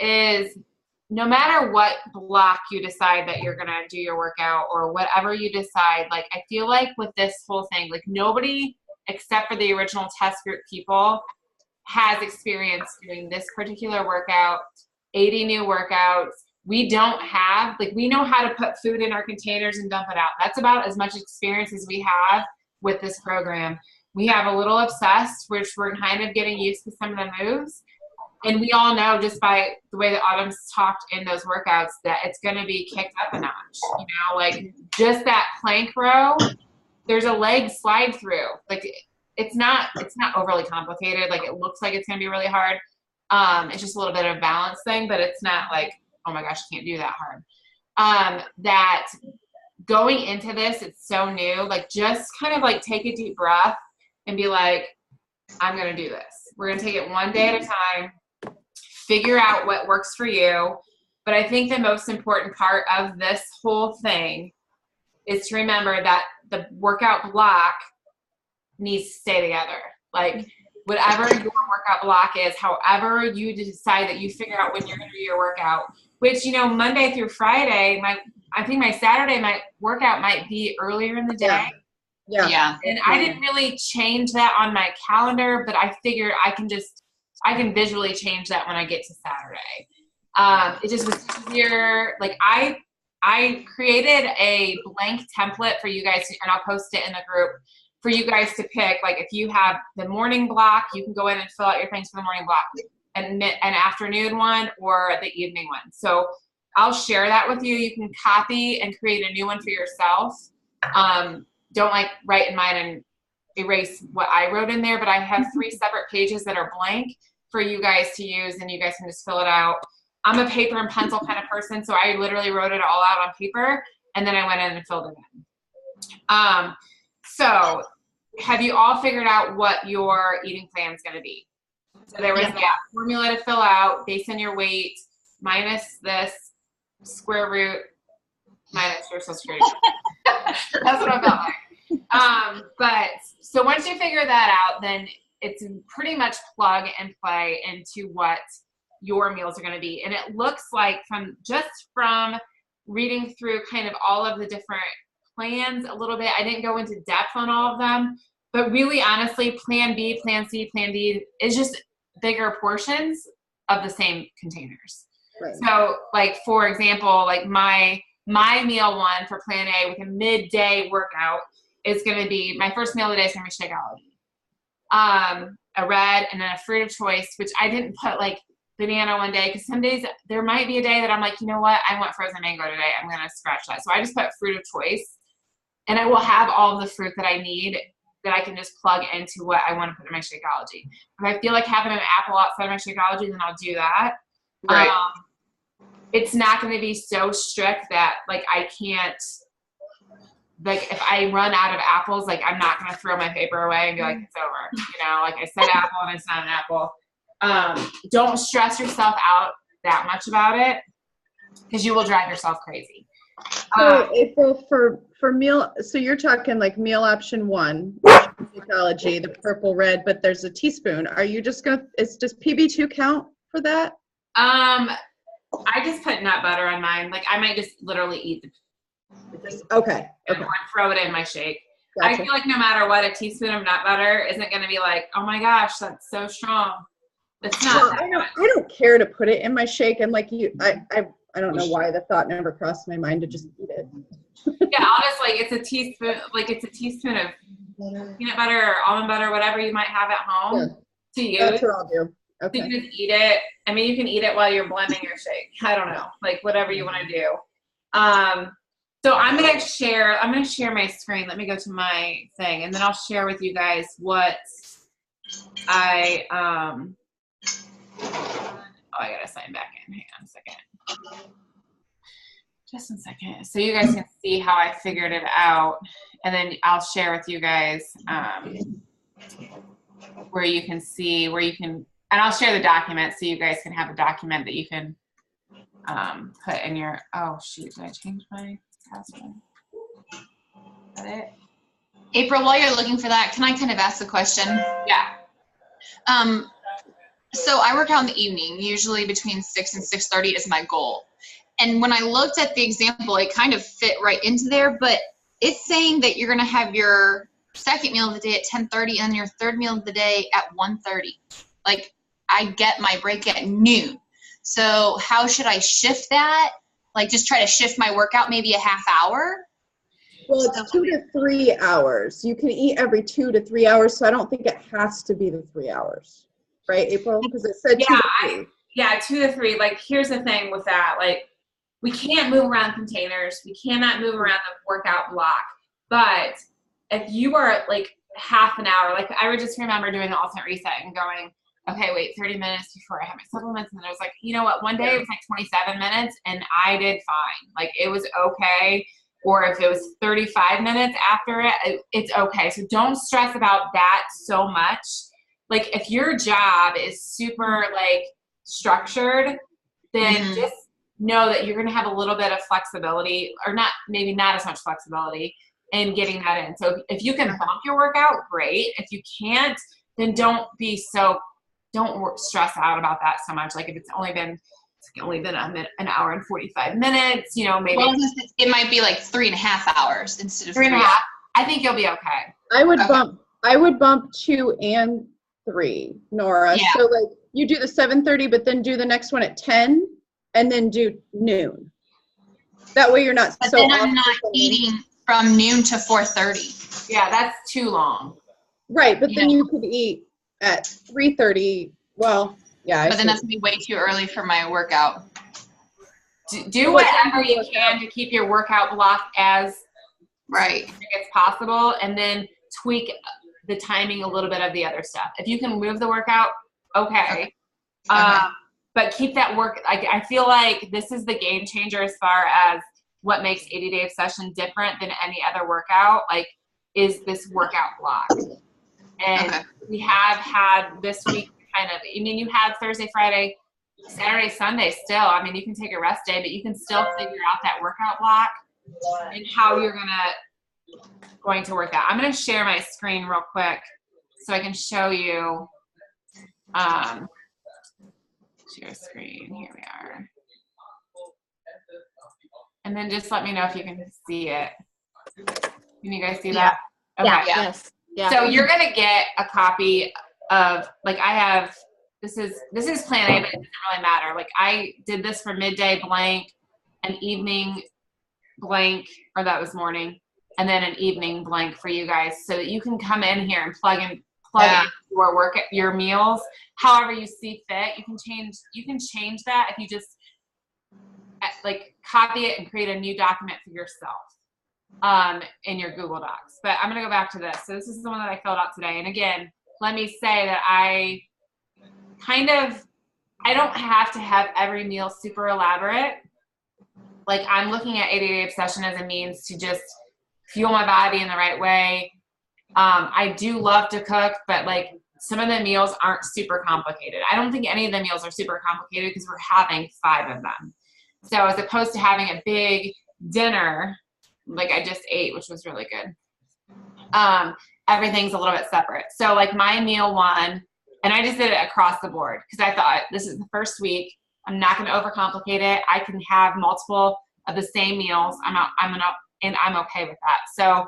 is no matter what block you decide that you're going to do your workout or whatever you decide, like, I feel like with this whole thing, like, nobody except for the original test group people has experience doing this particular workout, 80 new workouts. We don't have, like, we know how to put food in our containers and dump it out. That's about as much experience as we have with this program. We have a little obsessed, which we're kind of getting used to some of the moves. And we all know just by the way that Autumn's talked in those workouts that it's going to be kicked up a notch. You know, like just that plank row, there's a leg slide through. Like it's not overly complicated. Like it looks like it's going to be really hard. It's just a little bit of a balance thing, but it's not like, oh my gosh, I can't do that hard. That going into this, it's so new. Like just kind of like take a deep breath and be like, I'm going to do this. We're going to take it one day at a time. Figure out what works for you. But I think the most important part of this whole thing is to remember that the workout block needs to stay together. Like whatever your workout block is, however you decide that you figure out when you're going to do your workout, which, you know, Monday through Friday, I think my Saturday, my workout might be earlier in the day. Yeah. And I didn't really change that on my calendar, but I figured I can visually change that when I get to Saturday. It just was easier. Like I created a blank template for you guys, and I'll post it in the group for you guys to pick. Like if you have the morning block, you can go in and fill out your things for the morning block, and an afternoon one or the evening one. So I'll share that with you. You can copy and create a new one for yourself. Don't like write in mine and erase what I wrote in there, but I have 3 separate pages that are blank for you guys to use, and you guys can just fill it out. I'm a paper and pencil kind of person, so I literally wrote it all out on paper, and then I went in and filled it in. So have you all figured out what your eating plan is going to be? So there was that formula to fill out based on your weight, minus this square root, minus your social security. That's what I felt like. But so once you figure that out, then it's pretty much plug and play into what your meals are going to be. And it looks like from reading through kind of all of the different plans a little bit, I didn't go into depth on all of them, but really honestly, plan B, plan C, plan D is just bigger portions of the same containers. Right. So like, for example, like my meal one for plan A with a midday workout is going to be, my first meal of the day is going to be Shakeology. A red and then a fruit of choice, which I didn't put like banana one day because some days there might be a day that I'm like, you know what, I want frozen mango today. I'm going to scratch that. So I just put fruit of choice, and I will have all of the fruit that I need that I can just plug into what I want to put in my Shakeology. If I feel like having an apple outside of my Shakeology, then I'll do that. Right. It's not going to be so strict that like I can't, like if I run out of apples, like I'm not going to throw my paper away and be like, it's over. You know, like I said apple and it's not an apple. Don't stress yourself out that much about it because you will drive yourself crazy. So April, for meal, so you're talking like meal option 1, Shakeology, the purple red, but there's a teaspoon. Are you just does PB2 count for that? I just put nut butter on mine. Like I might just literally eat Okay. Or throw it in my shake. Gotcha. I feel like no matter what, a teaspoon of nut butter isn't going to be like, oh my gosh, that's so strong. It's not. Well, I don't care to put it in my shake. I'm like you. I don't know why the thought never crossed my mind to just eat it. Yeah, honestly, it's a teaspoon. Like it's a teaspoon of peanut butter or almond butter, whatever you might have at home to use. That's what I'll do. Okay. So you just eat it. I mean, you can eat it while you're blending your shake. I don't know, like whatever you want to do. So I'm going to share my screen. Let me go to my thing, and then I'll share with you guys what I got to sign back in. Hang on a second. Just a second. So you guys can see how I figured it out, and then I'll share with you guys where you can see, and I'll share the document so you guys can have a document that you can put in your, oh shoot, did I change my password? Is that it? April, while you're looking for that, can I kind of ask a question? Yeah. So I work out in the evening, usually between 6 and 6:30 is my goal. And when I looked at the example, it kind of fit right into there, but it's saying that you're going to have your second meal of the day at 10:30 and your third meal of the day at 1:30. Like, I get my break at noon. So how should I shift that? Like, just try to shift my workout maybe a half hour? Well, it's 2 to 3 hours. You can eat every 2 to 3 hours, so I don't think it has to be the 3 hours. Right, April? Because it said 2 to 3. Yeah, 2 to 3. Like, here's the thing with that. Like, we can't move around containers. We cannot move around the workout block. But if you are like half an hour, like I would just remember doing the alternate reset and going, okay, wait 30 minutes before I have my supplements. And then I was like, you know what? One day it was like 27 minutes and I did fine. Like, it was okay. Or if it was 35 minutes after it, it's okay. So don't stress about that so much. Like, if your job is super like structured, then just know that you're going to have a little bit of flexibility, or not, maybe not as much flexibility in getting that in. So if you can bump your workout, great. If you can't, then don't stress out about that so much. Like, if it's only been an hour and 45 minutes, you know, maybe. Well, it might be like 3.5 hours instead of 3.5. I think you'll be okay. I would bump 2 and 3, Nora. Yeah. So like you do the 7:30, but then do the next one at 10, and then do noon. That way you're not but so. Then I'm not eating from noon to 4:30. Yeah, that's too long. Right, but then you could eat at 3:30. Well, yeah. But then that's gonna be way too early for my workout. Do whatever you can to keep your workout block as right as possible, and then tweak the timing a little bit of the other stuff. If you can move the workout, okay. But keep that work. I feel like this is the game changer as far as what makes 80-day obsession different than any other workout, like, is this workout block. And we have had this week kind of, I mean, you have Thursday, Friday, Saturday, Sunday still. I mean, you can take a rest day, but you can still figure out that workout block and how you're going to work out. I'm going to share my screen real quick so I can show you. Share screen. Here we are. And then just let me know if you can see it. Can you guys see that? Okay. Yeah. Yes. Yeah. So you're going to get a copy of, like, I have, this is plan A, but it doesn't really matter. Like, I did this for midday blank, an evening blank, or that was morning, and then an evening blank for you guys, so that you can come in here and plug in your meals however you see fit. You can change that if you just like copy it and create a new document for yourself in your Google Docs. But I'm going to go back to this. So this is the one that I filled out today. And again, let me say that I don't have to have every meal super elaborate. Like, I'm looking at 80-day obsession as a means to just fuel my body in the right way. I do love to cook, but like, some of the meals aren't super complicated. I don't think any of the meals are super complicated because we're having 5 of them. So as opposed to having a big dinner, like I just ate, which was really good, everything's a little bit separate. So like my meal 1, and I just did it across the board because I thought this is the first week. I'm not going to overcomplicate it. I can have multiple of the same meals. I'm okay with that. So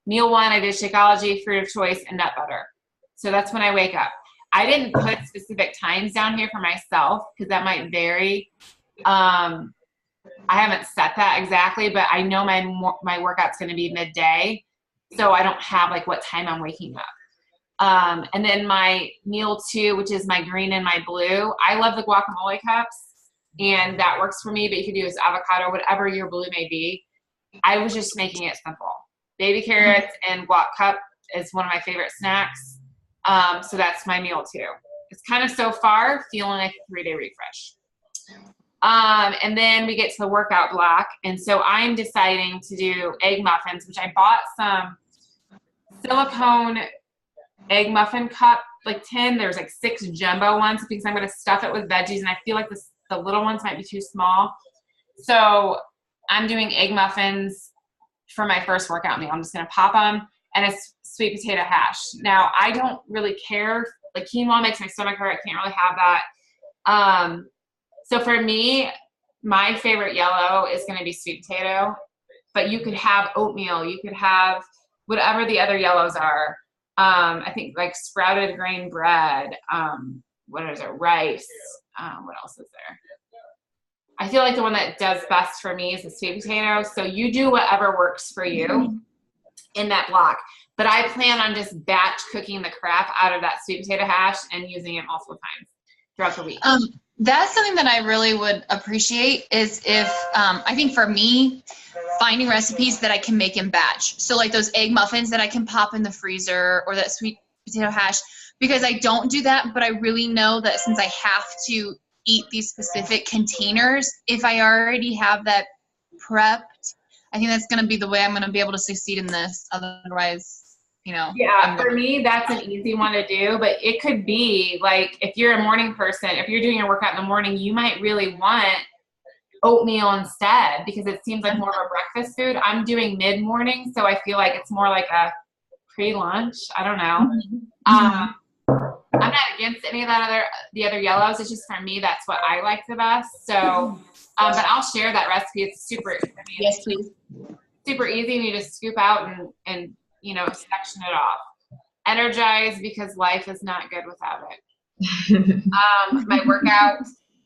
meal 1, I did Shakeology, fruit of choice, and nut butter. So that's when I wake up. I didn't put specific times down here for myself because that might vary. I haven't set that exactly, but I know my workout's going to be midday, so I don't have like what time I'm waking up. And then my meal 2, which is my green and my blue, I love the guacamole cups, and that works for me, but you can do this avocado, whatever your blue may be. I was just making it simple. Baby carrots and guac cup is one of my favorite snacks. So that's my meal 2. It's kind of so far feeling like a 3-day refresh. And then we get to the workout block. And so I'm deciding to do egg muffins, which I bought some silicone egg muffin cup, like tin. There's like 6 jumbo ones because I'm going to stuff it with veggies. And I feel like the little ones might be too small. So I'm doing egg muffins for my first workout meal. I'm just going to pop them, and a sweet potato hash. Now, I don't really care like quinoa makes my stomach hurt. I can't really have that. So for me, my favorite yellow is going to be sweet potato, but you could have oatmeal. You could have whatever the other yellows are. I think like sprouted grain bread. What is it? Rice. What else is there? I feel like the one that does best for me is the sweet potato. So you do whatever works for you in that block. But I plan on just batch cooking the crap out of that sweet potato hash and using it multiple times throughout the week. That's something that I really would appreciate is if, I think for me, finding recipes that I can make in batch. So like those egg muffins that I can pop in the freezer, or that sweet potato hash, because I don't do that, but I really know that since I have to eat these specific containers, if I already have that prepped, I think that's going to be the way I'm going to be able to succeed in this. Otherwise, you know. Yeah, for me, that's an easy one to do, but it could be like if you're a morning person, if you're doing your workout in the morning, you might really want oatmeal instead because it seems like more of a breakfast food. I'm doing mid-morning, so I feel like it's more like a pre-lunch. I don't know. I'm not against any of the other yellows. It's just for me, that's what I like the best. So, but I'll share that recipe. It's super, yes, please. Super easy, and you just scoop out and you know, section it off. Energize because life is not good without it. My workout,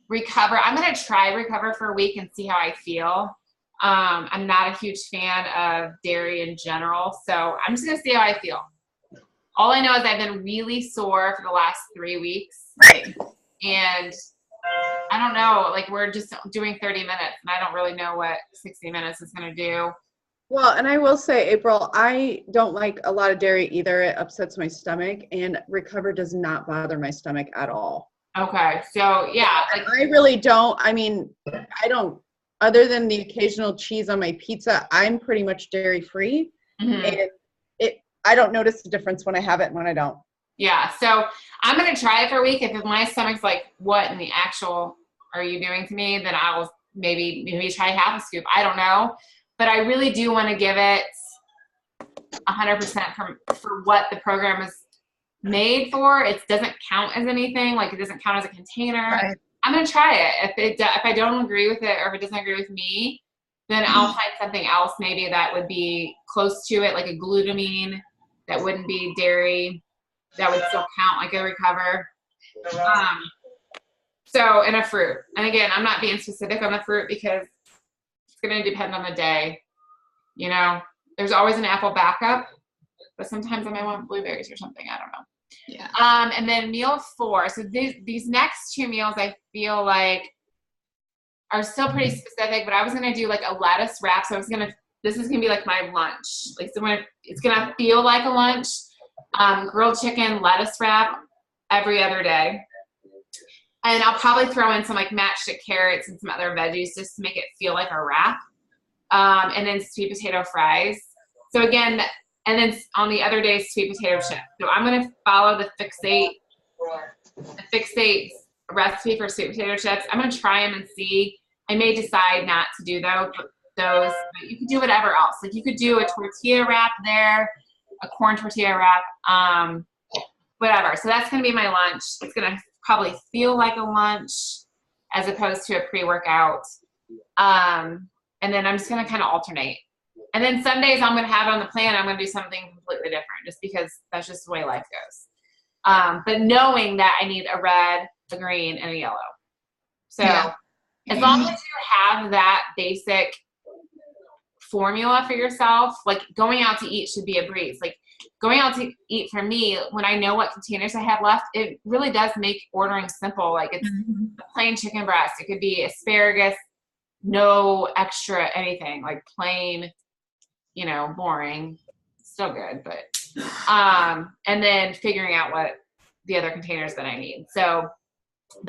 recover. I'm going to try recover for a week and see how I feel. I'm not a huge fan of dairy in general, so I'm just going to see how I feel. All I know is I've been really sore for the last 3 weeks. And I don't know, like we're just doing 30 minutes and I don't really know what 60 minutes is going to do. Well, and I will say, April, I don't like a lot of dairy either. It upsets my stomach, and recover does not bother my stomach at all. Okay. So yeah, like I really don't. I mean, I don't, other than the occasional cheese on my pizza, I'm pretty much dairy free. And I don't notice the difference when I have it and when I don't. Yeah. So I'm going to try it for a week. If my stomach's like, what in the actual are you doing to me? Then I'll maybe try half a scoop. I don't know. But I really do want to give it 100% for what the program is made for. It doesn't count as anything. Like it doesn't count as a container. Right. I'm going to try it. If I don't agree with it or if it doesn't agree with me, then I'll find something else maybe that would be close to it, like a glutamine that wouldn't be dairy, that would still count like a recover. So, and a fruit. And again, I'm not being specific on the fruit because it's going to depend on the day. You know, there's always an apple backup, but sometimes I might want blueberries or something. I don't know. Yeah. And then meal 4. So these next 2 meals I feel like are still pretty specific, but I was going to do like a lettuce wrap. So this is going to be like my lunch. Like so it's going to feel like a lunch. Grilled chicken, lettuce wrap every other day. And I'll probably throw in some like matchstick carrots and some other veggies just to make it feel like a wrap. And then sweet potato fries. So again, and then on the other days, sweet potato chips. So I'm going to follow the Fixate recipe for sweet potato chips. I'm going to try them and see. I may decide not to do those, but you could do whatever else. Like you could do a tortilla wrap there, a corn tortilla wrap, whatever. So that's going to be my lunch. It's going to probably feel like a lunch as opposed to a pre-workout. And then I'm just going to kind of alternate. And then some days I'm going to have it on the plan. I'm going to do something completely different just because that's just the way life goes. But knowing that I need a red, a green, and a yellow. So as long as you have that basic formula for yourself, like going out to eat should be a breeze. Like going out to eat for me, when I know what containers I have left, it really does make ordering simple. Like it's a plain chicken breast. It could be asparagus, no extra anything, like plain, you know, boring, still good, but, and then figuring out what the other containers that I need. So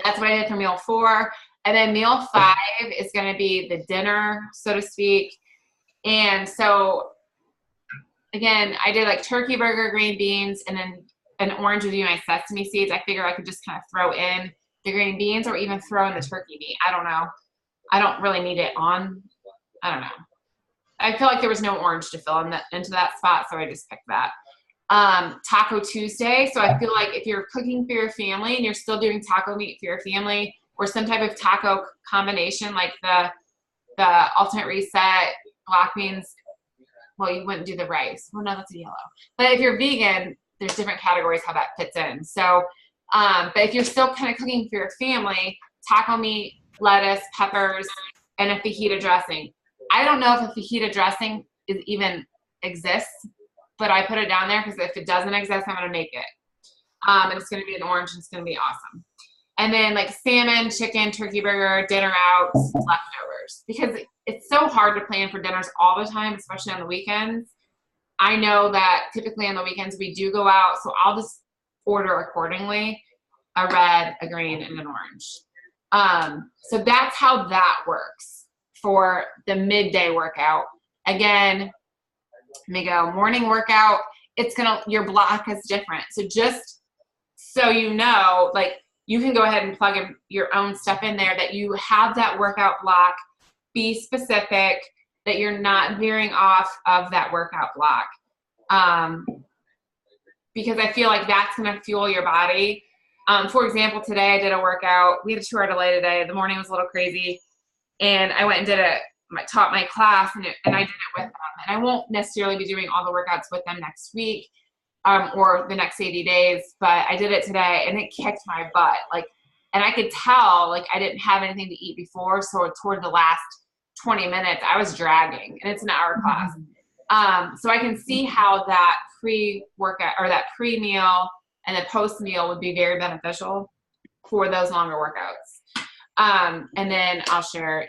that's what I did for meal 4. And then meal 5 is going to be the dinner, so to speak. And so again, I did like turkey burger, green beans, and then an orange would be my sesame seeds. I figure I could just kind of throw in the green beans or even throw in the turkey meat. I don't know. I don't really need it on. I don't know. I feel like there was no orange to fill into that spot, so I just picked that. Taco Tuesday. So I feel like if you're cooking for your family and you're still doing taco meat for your family or some type of taco combination, like the alternate reset, black beans, well, you wouldn't do the rice. Well, no, that's a yellow. But if you're vegan, there's different categories how that fits in. So, but if you're still kind of cooking for your family, taco meat, lettuce, peppers, and a fajita dressing. I don't know if a fajita dressing even exists, but I put it down there because if it doesn't exist, I'm going to make it. And it's going to be an orange and it's going to be awesome. And then like salmon, chicken, turkey burger, dinner out, leftovers. Because it's so hard to plan for dinners all the time, especially on the weekends. I know that typically on the weekends we do go out, so I'll just order accordingly, a red, a green, and an orange. So that's how that works for the midday workout. Again, let me go morning workout. Your block is different. So just so you know, like you can go ahead and plug in your own stuff in there that you have that workout block, be specific, that you're not veering off of that workout block. Because I feel like that's going to fuel your body. For example, today I did a workout. We had a 2-hour delay today. The morning was a little crazy. And I went and taught my class and I did it with them. And I won't necessarily be doing all the workouts with them next week or the next 80 days, but I did it today and it kicked my butt. And I could tell I didn't have anything to eat before. So toward the last 20 minutes, I was dragging, and it's an hour class. So I can see how that pre-workout or that pre-meal and the post-meal would be very beneficial for those longer workouts. And then I'll share,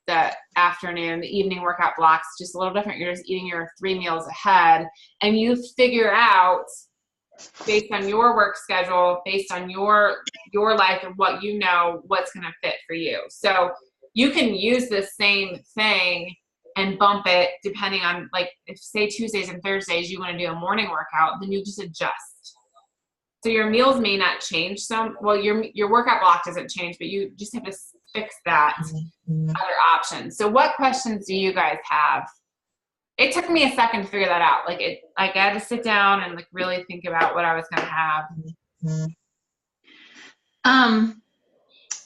the afternoon, the evening workout blocks, just a little different. You're just eating your 3 meals ahead, and you figure out based on your work schedule, based on your life and what you know, what's going to fit for you. So you can use the same thing and bump it depending on, if say Tuesdays and Thursdays you want to do a morning workout, then you just adjust. So your meals may not change your workout block doesn't change, but you just have to fix that other option. So what questions do you guys have? It took me a second to figure that out. I had to sit down and really think about what I was going to have.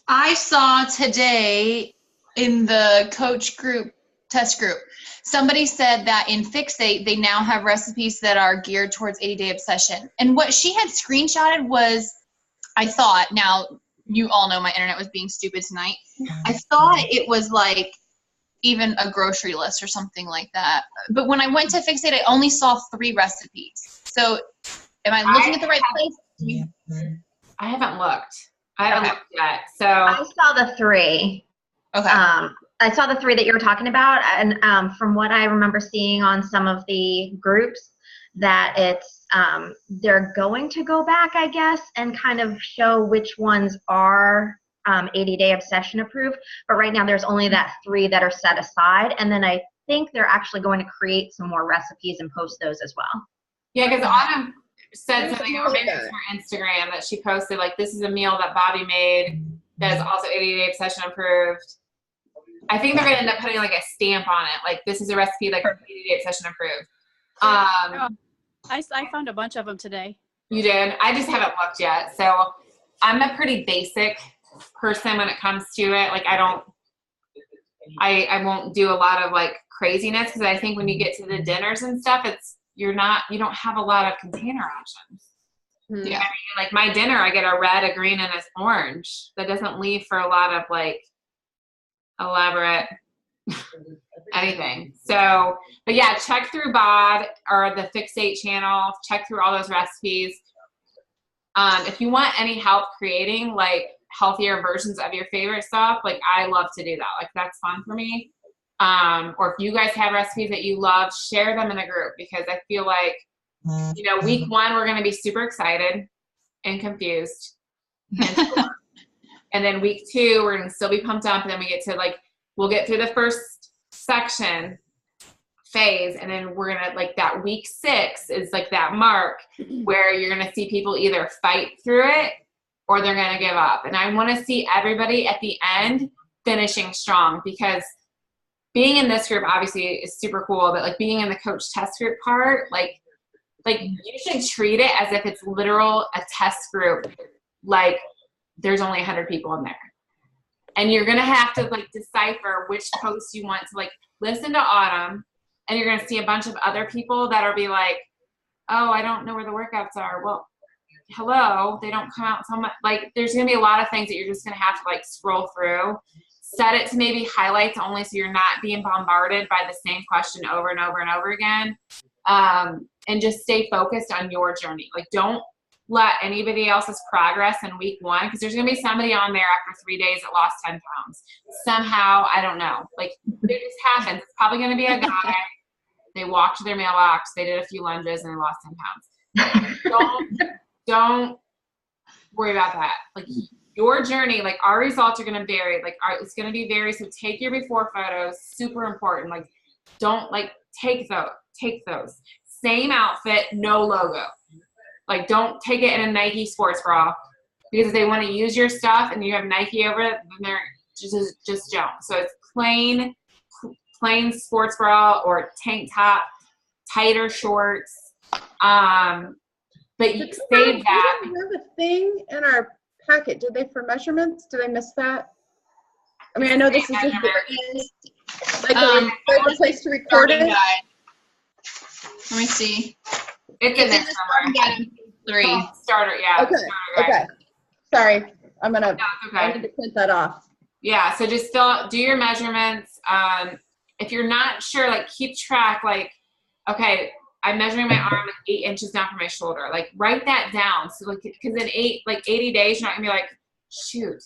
I saw today in the coach group, test group, somebody said that in Fixate, they now have recipes that are geared towards 80-day obsession. And what she had screenshotted was, I thought, now you all know my internet was being stupid tonight. I thought it was even a grocery list or something like that. But when I went to Fixate, I only saw 3 recipes. So am I looking at the right place? I haven't looked. I haven't looked yet. So I saw the 3. Okay. I saw the 3 that you were talking about, and from what I remember seeing on some of the groups, that it's they're going to go back, I guess, and kind of show which ones are 80-day obsession approved. But right now, there's only that 3 that are set aside, and then I think they're actually going to create some more recipes and post those as well. Yeah, because Autumn said something on her Instagram that she posted, this is a meal that Bobby made that is also 80-day obsession approved. I think they're going to end up putting a stamp on it. This is a recipe 80-day obsession approved. I found a bunch of them today. You did? I just haven't looked yet. So I'm a pretty basic person when it comes to it. I won't do a lot of craziness, because I think when you get to the dinners and stuff, you don't have a lot of container options. Yeah. You know what I mean? My dinner, I get a red, a green, and an orange. That doesn't leave for a lot of elaborate anything. So, but yeah, check through BOD or the Fixate channel, check through all those recipes. If you want any help creating healthier versions of your favorite stuff, I love to do that. That's fun for me. Or if you guys have recipes that you love, share them in the group, because I feel week 1, we're going to be super excited and confused. And then week 2, we're going to still be pumped up. And then we get to we'll get through the first section phase. And then we're going to that week 6 is that mark where you're going to see people either fight through it or they're going to give up. And I want to see everybody at the end finishing strong, because being in this group obviously is super cool, but being in the coach test group part, like you should treat it as if it's literal a test group. Like there's only 100 people in there. And you're going to have to like decipher which posts you want to like listen to Autumn, and you're going to see a bunch of other people that'll be like, oh, I don't know where the workouts are. Well, hello, they don't come out so much. Like there's going to be a lot of things that you're just going to have to like scroll through. Set it to maybe highlights only so you're not being bombarded by the same question over and over and over again. And just stay focused on your journey. Like don't let anybody else's progress in week 1, because there's going to be somebody on there after 3 days that lost 10 pounds. Somehow, I don't know. Like it just happens. It's probably going to be a guy. They walked to their mailbox, they did a few lunges, and they lost 10 pounds. Don't worry about that. Like your journey, like our results are going to vary. Like it's going to be vary. So take your before photos, super important. Like don't like take those. Same outfit, no logo. Like don't take it in a Nike sports bra, because if they want to use your stuff and you have Nike over it, then they're just don't. So it's plain sports bra or tank top, tighter shorts. But you save that. We have a thing in our packet. Did they for measurements? Did I miss that? I mean, I know this is just like a place to record it. Let me see. It's in there somewhere. 3. Starter, yeah. Okay. Sorry, I'm gonna. No, I need to print that off. Yeah. So just do your measurements. If you're not sure, like keep track. Like, okay, I'm measuring my arm like 8 inches down from my shoulder. Like write that down. So like, because in 80 days, you're not gonna be like, shoot,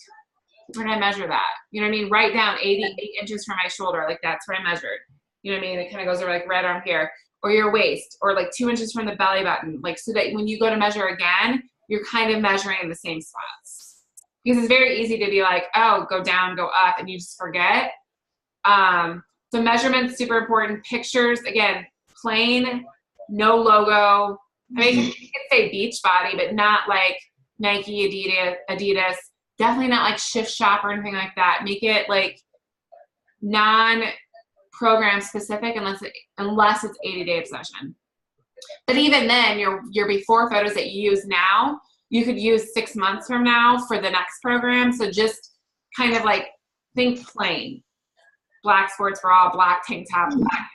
where did I measure that? You know what I mean? Write down 8 inches from my shoulder. Like that's where I measured. You know what I mean? It kind of goes over like right arm here, or your waist, or like 2 inches from the belly button. Like so that when you go to measure again, you're kind of measuring in the same spots. Because it's very easy to be like, oh, go down, go up, and you just forget. So measurements, super important. Pictures, again, plain, no logo. I mean, you could say Beachbody, but not like Nike, Adidas. Definitely not like Shift Shop or anything like that. Make it like non-program specific unless it's 80-day obsession. But even then, your before photos that you use now, you could use 6 months from now for the next program. So just kind of like think plain. Black sports bra, black tank top, black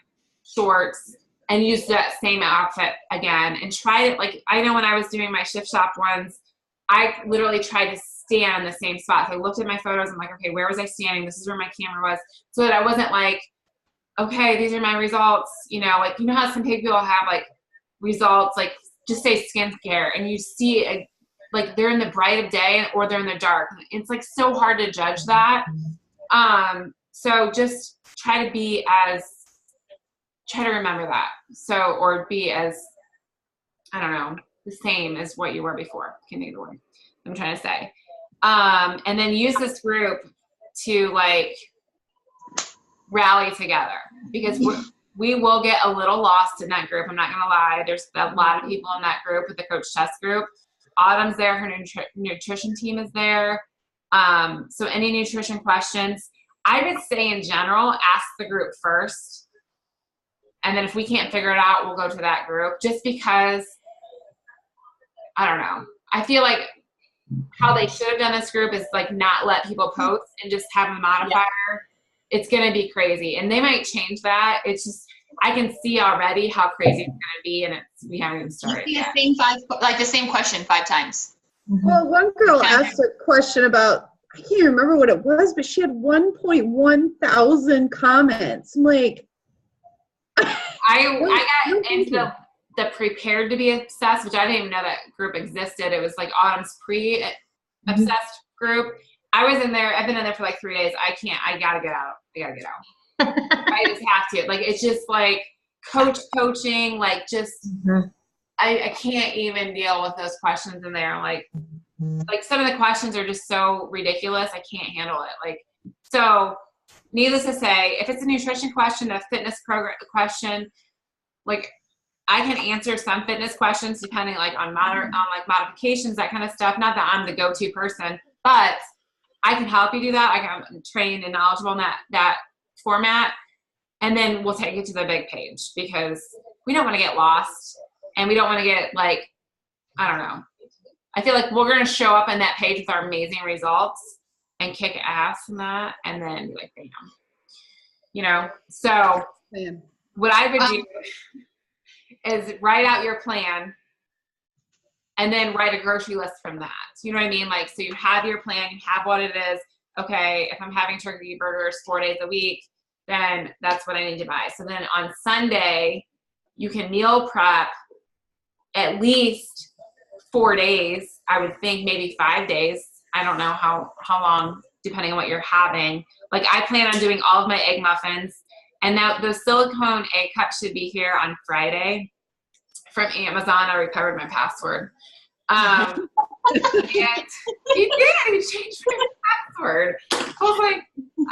shorts, and use that same outfit again. And try it. Like I know when I was doing my Shift Shop ones, I literally tried to stand in the same spot. So I looked at my photos. I'm like, okay, where was I standing? This is where my camera was. So that I wasn't like, okay, these are my results. You know, like, you know how some people have like results, like just say skincare, and you see it, like they're in the bright of day or they're in the dark. It's like so hard to judge that. So just try to remember that. So, or be as, I don't know, the same as what you were before. Can't think of the word I'm trying to say. And then use this group to like rally together, because we will get a little lost in that group. I'm not going to lie. There's a lot of people in that group with the Coach Tess group. Autumn's there. Her nutrition team is there. So any nutrition questions, I would say in general, ask the group first. And then if we can't figure it out, we'll go to that group, just because, I don't know. I feel like how they should have done this group is like not let people post and just have a modifier. Yeah. It's going to be crazy. And they might change that. It's just, I can see already how crazy it's going to be, and we haven't even started yet. The same question 5 times. Well, one girl asked a question about, I can't remember what it was, but she had 1.1 thousand comments. I'm like, I got into the prepared to be obsessed, which I didn't even know that group existed. It was like Autumn's pre-obsessed group. I was in there. I've been in there for like 3 days. I gotta get out. I just have to. Like, it's just like coaching, like just, I can't even deal with those questions in there. Like some of the questions are just so ridiculous. I can't handle it. Like, so needless to say, if it's a nutrition question, a fitness program question, like I can answer some fitness questions depending like on like modifications, that kind of stuff. Not that I'm the go-to person, but I can help you do that. I'm trained and knowledgeable in that format. And then we'll take it to the big page, because we don't want to get lost. and we don't want to get like, I don't know. I feel like we're going to show up on that page with our amazing results and kick ass in that, and then be like, bam. You know, so what I would do is write out your plan and then write a grocery list from that. You know what I mean? Like, so you have your plan, you have what it is. Okay, if I'm having turkey burgers 4 days a week, then that's what I need to buy. So then on Sunday, you can meal prep at least 4 days. I would think maybe 5 days. I don't know how long, depending on what you're having. Like, I plan on doing all of my egg muffins, and now those silicone egg cups should be here on Friday from Amazon. I recovered my password. And he changed my password. I was like,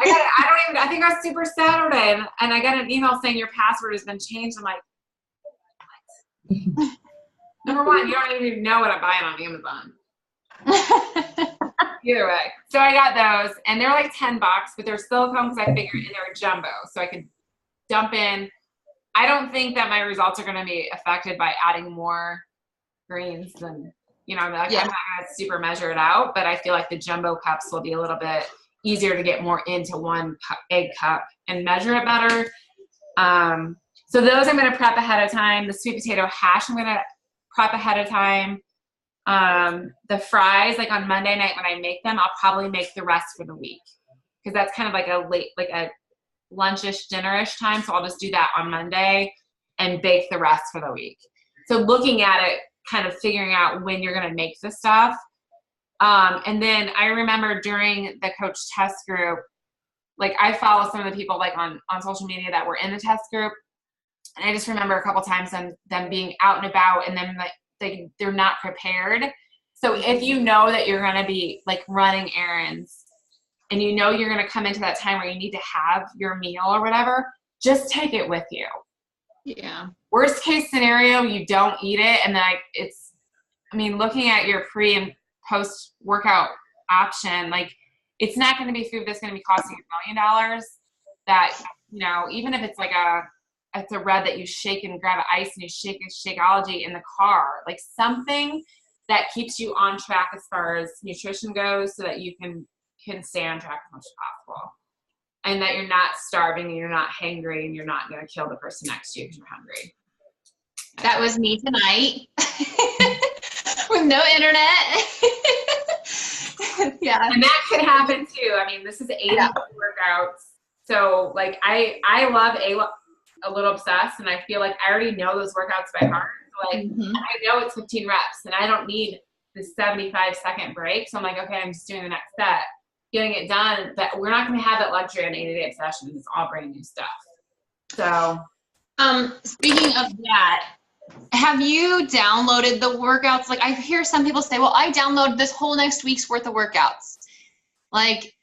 I think I was Super Saturday, and I got an email saying your password has been changed. I'm like, what? Number one, you don't even know what I'm buying on Amazon. Either way. So I got those, and they're like $10, but they're silicone because I figured, and they're jumbo, so I could dump in. I don't think that my results are going to be affected by adding more greens than, you know, like, I'm not going to super measure it out, but I feel like the jumbo cups will be a little bit easier to get more into one egg cup and measure it better. So those I'm going to prep ahead of time. The sweet potato hash I'm going to prep ahead of time. The fries, like on Monday night when I make them, I'll probably make the rest for the week, because that's kind of like a late, like a lunchish, dinnerish time. So I'll just do that on Monday and bake the rest for the week. So looking at it, kind of figuring out when you're going to make the stuff. And then I remember during the coach test group, like I follow some of the people like on social media that were in the test group. And I just remember a couple times them being out and about, and then like they're not prepared. So if you know that you're going to be like running errands, and you know you're going to come into that time where you need to have your meal or whatever, just take it with you. Yeah. Worst case scenario, you don't eat it, and then looking at your pre and post workout option, like it's not going to be food that's going to be costing $1 million. That, you know, even if it's like it's a red that you shake and grab ice and you shake Shakeology in the car, like something that keeps you on track as far as nutrition goes, so that you can stay on track as much as possible, and that you're not starving and you're not hangry and you're not going to kill the person next to you because you're hungry. That was me tonight with no internet. Yeah. And that could happen too. I mean, this is 80 workouts. So like I love a little obsessed, and I feel like I already know those workouts by heart. So like I know it's 15 reps and I don't need this 75-second break. So I'm like, okay, I'm just doing the next set, getting it done. But we're not going to have that luxury on 80-day sessions. It's all brand new stuff. So speaking of that, have you downloaded the workouts? Like I hear some people say, well, I downloaded this whole next week's worth of workouts. Like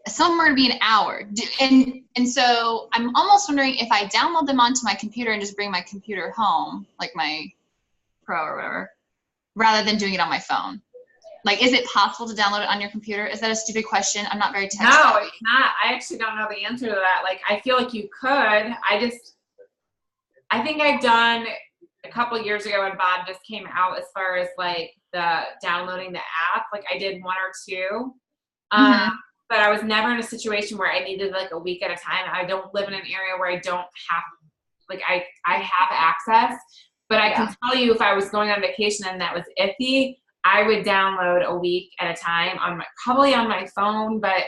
some are going to be an hour. And so I'm almost wondering if I download them onto my computer and just bring my computer home, like my Pro or whatever, rather than doing it on my phone. Like, is it possible to download it on your computer? Is that a stupid question? I'm not very tech savvy. No, it's not. I actually don't know the answer to that. Like, I feel like you could. I think I've done a couple years ago when Bob just came out, as far as like the downloading the app. Like I did 1 or 2. But I was never in a situation where I needed like a week at a time. I don't live in an area where I don't have, like I have access, but I can tell you if I was going on vacation and that was iffy, I would download a week at a time probably on my phone, but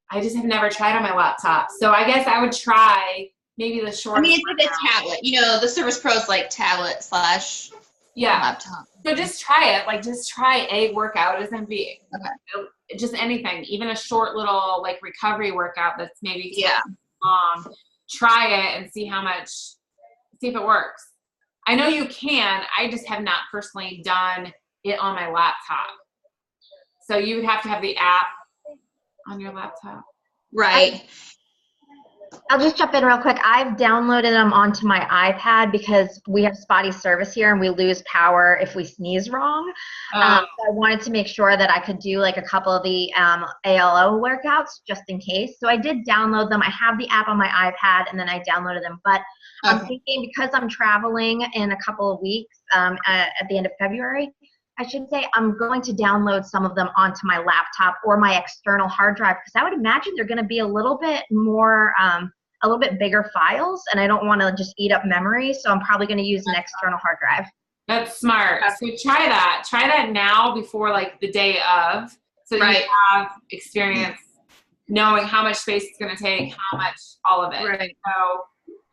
I just have never tried on my laptop. So I guess I would try maybe the short. I mean, it's like a tablet. You know, the Service Pro is like tablet / laptop. So just try it. Like just try a workout. It doesn't be just anything. Even a short little like recovery workout that's maybe long. Try it and see if it works. I know you can. I just have not personally done it on my laptop. So you would have to have the app on your laptop. Right. I'll just jump in real quick. I've downloaded them onto my iPad because we have spotty service here and we lose power if we sneeze wrong. So I wanted to make sure that I could do like a couple of the ALO workouts just in case. So I did download them. I have the app on my iPad and then I downloaded them. But I'm thinking because I'm traveling in a couple of weeks at the end of February, I should say, I'm going to download some of them onto my laptop or my external hard drive because I would imagine they're going to be a little bit more, a little bit bigger files, and I don't want to just eat up memory, so I'm probably going to use an external hard drive. That's smart. So try that. Try that now before like the day of, so that you have experience knowing how much space it's going to take, how much, all of it. Right. So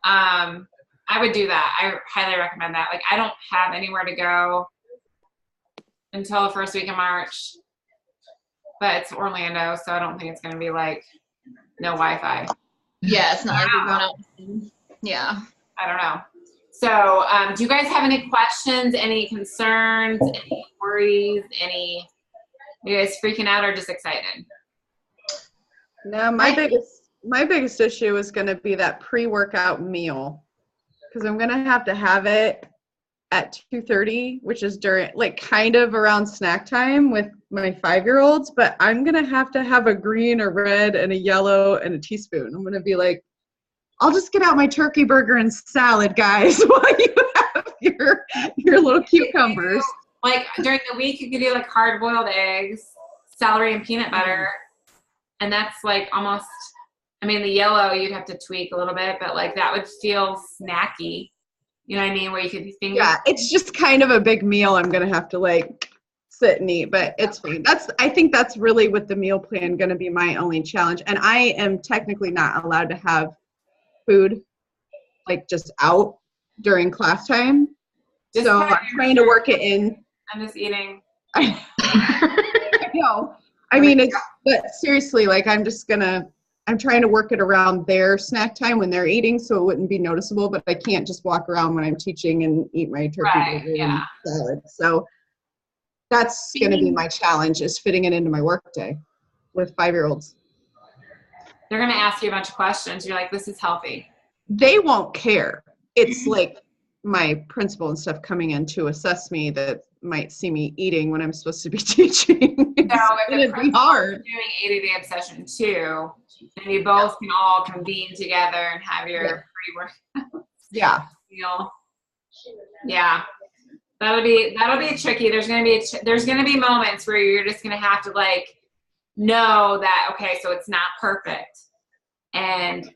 I would do that. I highly recommend that. Like I don't have anywhere to go until the first week of March, but it's Orlando, so I don't think it's going to be like no Wi-Fi. Yeah, it's not like we're going out. Yeah. I don't know. So do you guys have any questions, any concerns, any worries, are you guys freaking out or just excited? No, my biggest issue is going to be that pre-workout meal because I'm going to have it at 2:30, which is during like kind of around snack time with my 5-year-olds, but I'm going to have a green, a red, and a yellow, and a teaspoon. I'm going to be like, I'll just get out my turkey burger and salad, guys, while you have your little cucumbers. Like during the week, you could do like hard-boiled eggs, celery and peanut butter, and that's like almost, I mean, the yellow you'd have to tweak a little bit, but like that would feel snacky. You know what I mean? Where you could think. Yeah, it's just kind of a big meal I'm going to have to like sit and eat, but it's fine. I think that's really with the meal plan going to be my only challenge. And I am technically not allowed to have food like just out during class time. So I'm trying to work it in. I'm just eating. I know. I mean, but seriously, like I'm trying to work it around their snack time when they're eating so it wouldn't be noticeable, but I can't just walk around when I'm teaching and eat my turkey burger and salad. So that's going to be my challenge, is fitting it into my work day with 5-year-olds. They're going to ask you a bunch of questions. You're like, this is healthy. They won't care. It's like my principal and stuff coming in to assess me that might see me eating when I'm supposed to be teaching. So it'd be hard. Doing 80-day obsession too, and you both can all convene together and have your pre-workout meal. Yeah, that'll be tricky. There's gonna be moments where you're just gonna have to like know that okay, so it's not perfect, and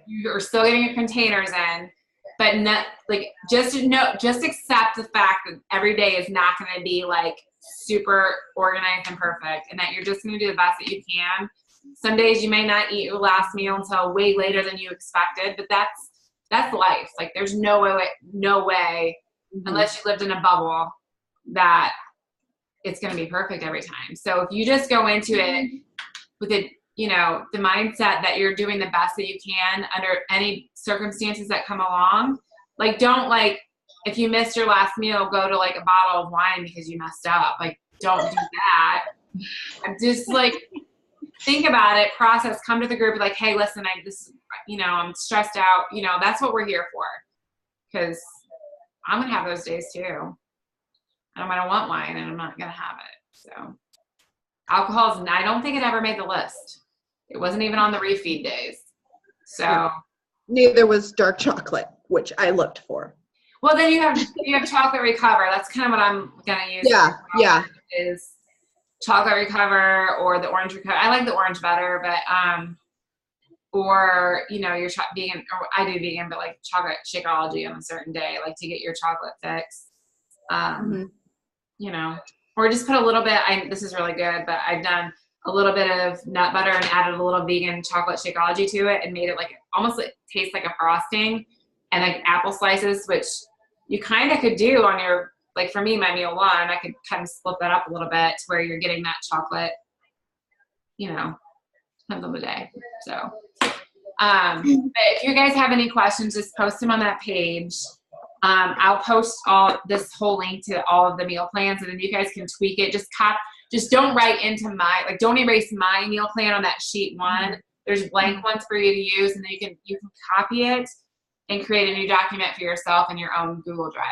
you're still getting your containers in. But not like just accept the fact that every day is not going to be like super organized and perfect, and that you're just going to do the best that you can. Some days you may not eat your last meal until way later than you expected, but that's life. Like there's no way unless you lived in a bubble that it's going to be perfect every time. So if you just go into it with it, the mindset that you're doing the best that you can under any circumstances that come along. Like, don't like, if you missed your last meal, go to like a bottle of wine because you messed up. Like, don't do that. And just like, think about it, process, come to the group, like, hey, listen, I'm stressed out. That's what we're here for. Because I'm going to have those days too. I don't want wine and I'm not going to have it. So alcohol I don't think it ever made the list. It wasn't even on the refeed days. So neither was dark chocolate, which I looked for. Well, then you have chocolate recover. That's kind of what I'm gonna use. Yeah. Is chocolate recover or the orange recover. I like the orange better, but or you're vegan, or I do vegan, but like chocolate Shakeology on a certain day, like to get your chocolate fix. Or just put a little bit. This is really good, but I've done a little bit of nut butter and added a little vegan chocolate Shakeology to it and made it like almost like taste like a frosting, and like apple slices, which you kind of could do on your, like for me, my meal one, I could kind of split that up a little bit to where you're getting that chocolate, depends on the day. So, but if you guys have any questions, just post them on that page. I'll post this whole link to all of the meal plans, and then you guys can tweak it. Just don't write into don't erase my meal plan on that sheet one, There's blank ones for you to use, and then you can copy it and create a new document for yourself in your own Google Drive.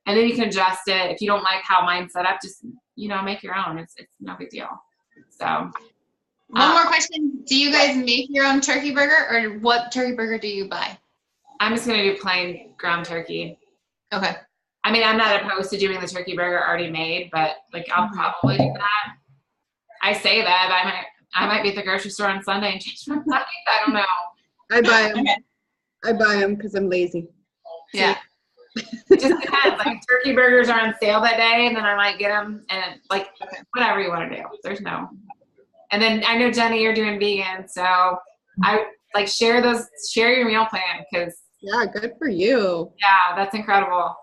And then you can adjust it. If you don't like how mine's set up, just, make your own. It's no big deal. So. One more question. Do you guys make your own turkey burger, or what turkey burger do you buy? I'm just going to do plain ground turkey. Okay. I mean, I'm not opposed to doing the turkey burger already made, but I'll probably do that. I say that, but I might be at the grocery store on Sunday and change my mind. I don't know. I buy them. I buy them because I'm lazy. Yeah. It just depends. Turkey burgers are on sale that day, and then I might get them, and whatever you want to do. There's no. And then I know, Jenny, you're doing vegan, so I share your meal plan, because yeah, good for you. Yeah, that's incredible.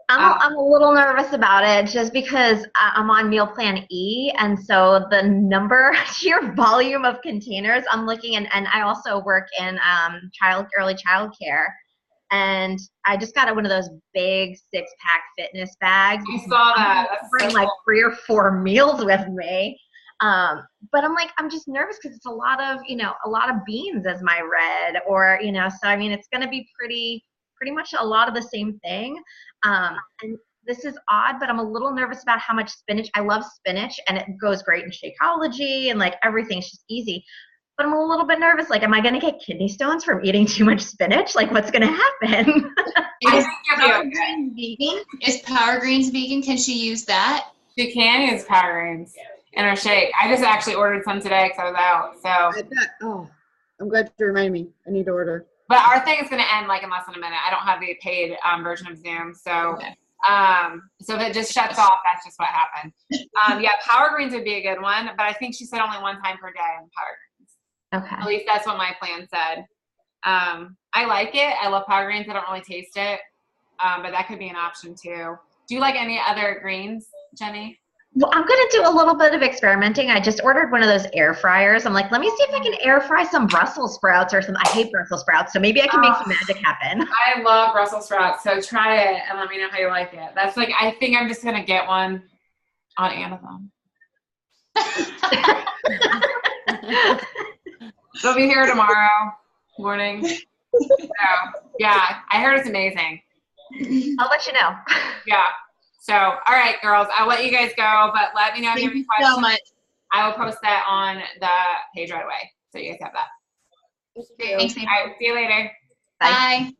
I'm a little nervous about it just because I'm on meal plan E, and so the sheer volume of containers I'm looking, and I also work in early child care, and I just got one of those big 6-pack fitness bags. I saw that. That's bring 3 or 4 meals with me. But I'm just nervous because it's a lot of beans as my red, or, so I mean, it's going to be pretty much a lot of the same thing. And this is odd, but I'm a little nervous about how much spinach. I love spinach, and it goes great in Shakeology, and everything's just easy. But I'm a little bit nervous. Am I going to get kidney stones from eating too much spinach? What's going to happen? Is Power Greens vegan? Is Power Greens vegan? Can she use that? She can use Power Greens in her shake. I just actually ordered some today because I was out. So. I'm glad you reminded me. I need to order. But our thing is going to end in less than a minute. I don't have the paid version of Zoom, so okay. So if it just shuts off, that's just what happened. Yeah, Power Greens would be a good one, but I think she said only 1 time per day on Power Greens. Okay. At least that's what my plan said. I like it. I love Power Greens. I don't really taste it, but that could be an option too. Do you like any other greens, Jenny? Well, I'm going to do a little bit of experimenting. I just ordered one of those air fryers. I'm let me see if I can air fry some Brussels sprouts or some. I hate Brussels sprouts, so maybe I can make some magic happen. I love Brussels sprouts, so try it and let me know how you like it. That's I think I'm just going to get one on Amazon. They'll be here tomorrow morning. So, yeah, I heard it's amazing. I'll let you know. Yeah. So, all right, girls, I'll let you guys go, but let me know if you have any questions. Thank you so much. I will post that on the page right away, so you guys have that. Thanks, All right, see you later. Bye.